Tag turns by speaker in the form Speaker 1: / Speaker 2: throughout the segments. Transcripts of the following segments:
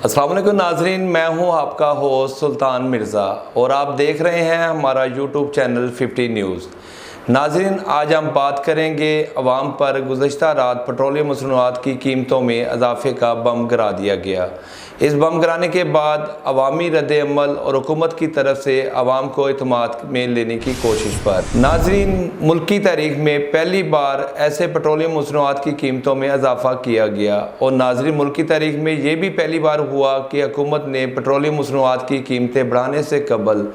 Speaker 1: अस्सलाम वालेकुम नाजरीन, मैं हूं आपका होस्ट सुल्तान मिर्ज़ा और आप देख रहे हैं हमारा यूट्यूब चैनल 50 न्यूज़। नाजरीन, आज हम बात करेंगे अवाम पर गुज़श्ता रात पेट्रोलियम मसनूआत की कीमतों में इजाफे का बम गिरा दिया गया। इस बम गिराने के बाद अवामी रद्द-ए-अमल और हुकूमत की तरफ से अवाम को एतमाद में लेने की कोशिश पर। नाजरीन, मुल्क की तारीख में पहली बार ऐसे पेट्रोलियम मसनूआत की कीमतों में इजाफा किया गया और नाजरीन, मुल्क की तारीख में ये भी पहली बार हुआ कि हुकूमत ने पेट्रोलियम मसनूआत की कीमतें बढ़ाने से कबल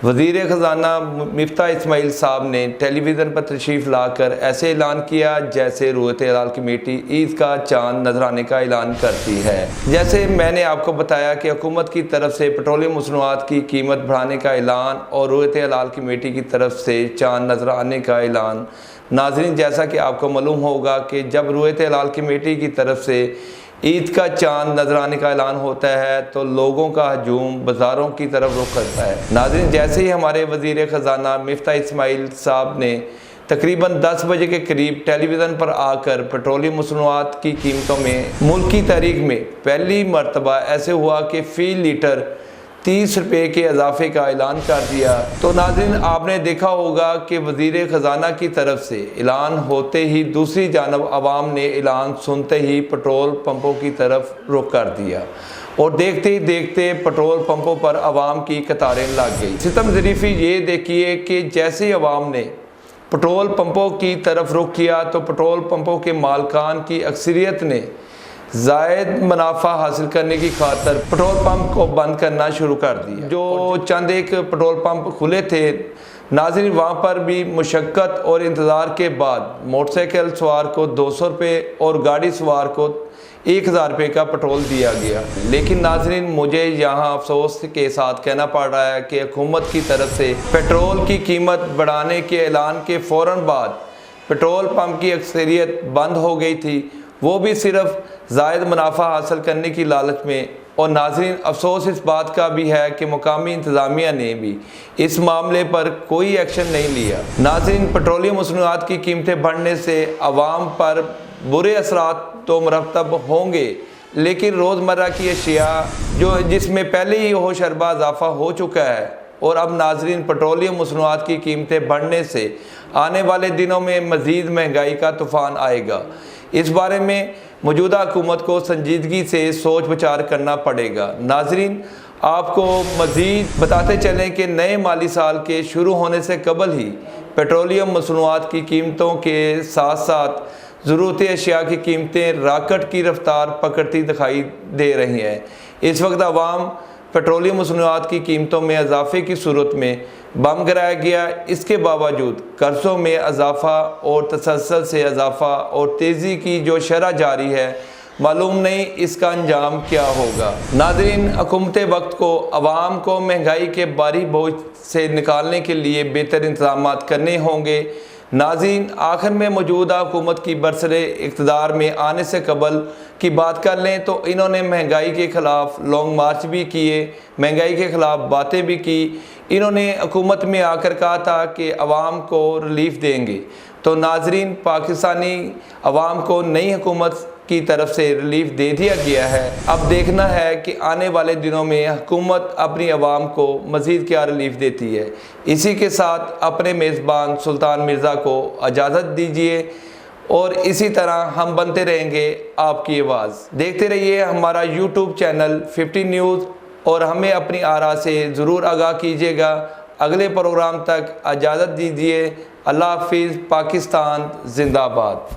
Speaker 1: वज़ीर ख़जाना मिफ्ताह इस्माइल साहब ने टेलीविज़न पर तशरीफ़ लाकर ऐसे ऐलान किया जैसे रूयत हिलाल कमेटी ईद का चांद नजर आने का ऐलान करती है। जैसे मैंने आपको बताया कि हुकूमत की तरफ से पेट्रोलियम मसनूआत की कीमत बढ़ाने का ऐलान और रूयत हिलाल कमेटी की तरफ से चांद नजर आने का ऐलान। नाज़रीन, जैसा कि आपको मालूम होगा कि जब रूयत हिलाल कमेटी की तरफ से ईद का चांद नजर आने का ऐलान होता है तो लोगों का हजूम बाज़ारों की तरफ रुख करता है। नाज़रीन, जैसे ही हमारे वज़ीर ख़जाना मिफ्ताह इस्माइल साहब ने तकरीबन 10 बजे के करीब टेलीविज़न पर आकर पेट्रोलियम मसनूआत की कीमतों में मुल्क की तारीख में पहली मरतबा ऐसे हुआ कि फ़ी लीटर 30 रुपये के इजाफे का ऐलान कर दिया, तो नाज़रीन आपने देखा होगा कि वज़ीर ख़जाना की तरफ से ऐलान होते ही दूसरी जानब आवाम ने ऐलान सुनते ही पेट्रोल पंपों की तरफ रुख कर दिया और देखते ही देखते पेट्रोल पंपों पर आवाम की कतारें लग गई। सितम ज़रीफ़ी ये देखिए कि जैसे ही आवाम ने पेट्रोल पंपों की तरफ रुख किया तो पेट्रोल पंपों के मालकान की अक्सरियत ने ज़ायद मुनाफा हासिल करने की खातर पेट्रोल पंप को बंद करना शुरू कर दिया। जो चंद एक पेट्रोल पंप खुले थे नाज़रीन, वहाँ पर भी मुशक्क़त और इंतज़ार के बाद मोटरसाइकिल सवार को 200 रुपये और गाड़ी सवार को 1000 रुपये का पेट्रोल दिया गया। लेकिन नाज़रीन, मुझे यहाँ अफसोस के साथ कहना पड़ रहा है कि हुकूमत की तरफ से पेट्रोल की कीमत बढ़ाने के ऐलान के फ़ौरन बाद पेट्रोल पंप की अक्सरियत बंद हो गई थी, वो भी सिर्फ ज़ायद मुनाफा हासिल करने की लालच में। और नाज़रीन, अफसोस इस बात का भी है कि मुकामी इंतज़ामिया ने भी इस मामले पर कोई एक्शन नहीं लिया। नाज़रीन, पेट्रोलियम मसनूआत की कीमतें बढ़ने से आवाम पर बुरे असरात तो मरतब होंगे, लेकिन रोज़मर्रा की अशिया जिसमें पहले ही होश अरबा इजाफा हो चुका है और अब नाज़रीन पेट्रोलियम मसनूआत की कीमतें बढ़ने से आने वाले दिनों में मज़ीद महंगाई का तूफ़ान आएगा। इस बारे में मौजूदा हुकूमत को संजीदगी से सोच विचार करना पड़ेगा। नाज़रीन, आपको मज़ीद बताते चलें कि नए माली साल के शुरू होने से कबल ही पेट्रोलियम मसनूआत की कीमतों के साथ साथ ज़रूरत अशिया की कीमतें रॉकेट की रफ्तार पकड़ती दिखाई दे रही हैं। इस वक्त आवाम पेट्रोलियम मसनूआत की कीमतों में इजाफे की सूरत में बम गिराया गया, इसके बावजूद कर्ज़ों में इजाफा और तसलसल से इजाफा और तेज़ी की जो शरह जारी है, मालूम नहीं इसका अंजाम क्या होगा। नाज़रीन, हुकूमत वक्त को आवाम को महंगाई के भारी बोझ से निकालने के लिए बेहतर इंतजाम करने होंगे। नाज़रीन, आखिर में मौजूदा हुकूमत की बरसरे इक़्तिदार में आने से कबल की बात कर लें तो इन्होंने महंगाई के ख़िलाफ़ लॉन्ग मार्च भी किए, महंगाई के ख़िलाफ़ बातें भी की। इन्होंने हुकूमत में आकर कहा था कि अवाम को रिलीफ़ देंगे, तो नाज़रीन पाकिस्तानी अवाम को नई हुकूमत की तरफ से रिलीफ़ दे दिया गया है। अब देखना है कि आने वाले दिनों में हुकूमत अपनी आवाम को मज़ीद क्या रिलीफ़ देती है। इसी के साथ अपने मेज़बान सुल्तान मिर्ज़ा को इजाज़त दीजिए और इसी तरह हम बनते रहेंगे आपकी आवाज़। देखते रहिए हमारा यूट्यूब चैनल 50 न्यूज़ और हमें अपनी आरा से ज़रूर आगाह कीजिएगा। अगले प्रोग्राम तक इजाज़त दीजिए। अल्लाह हाफ़िज़। पाकिस्तान ज़िंदाबाद।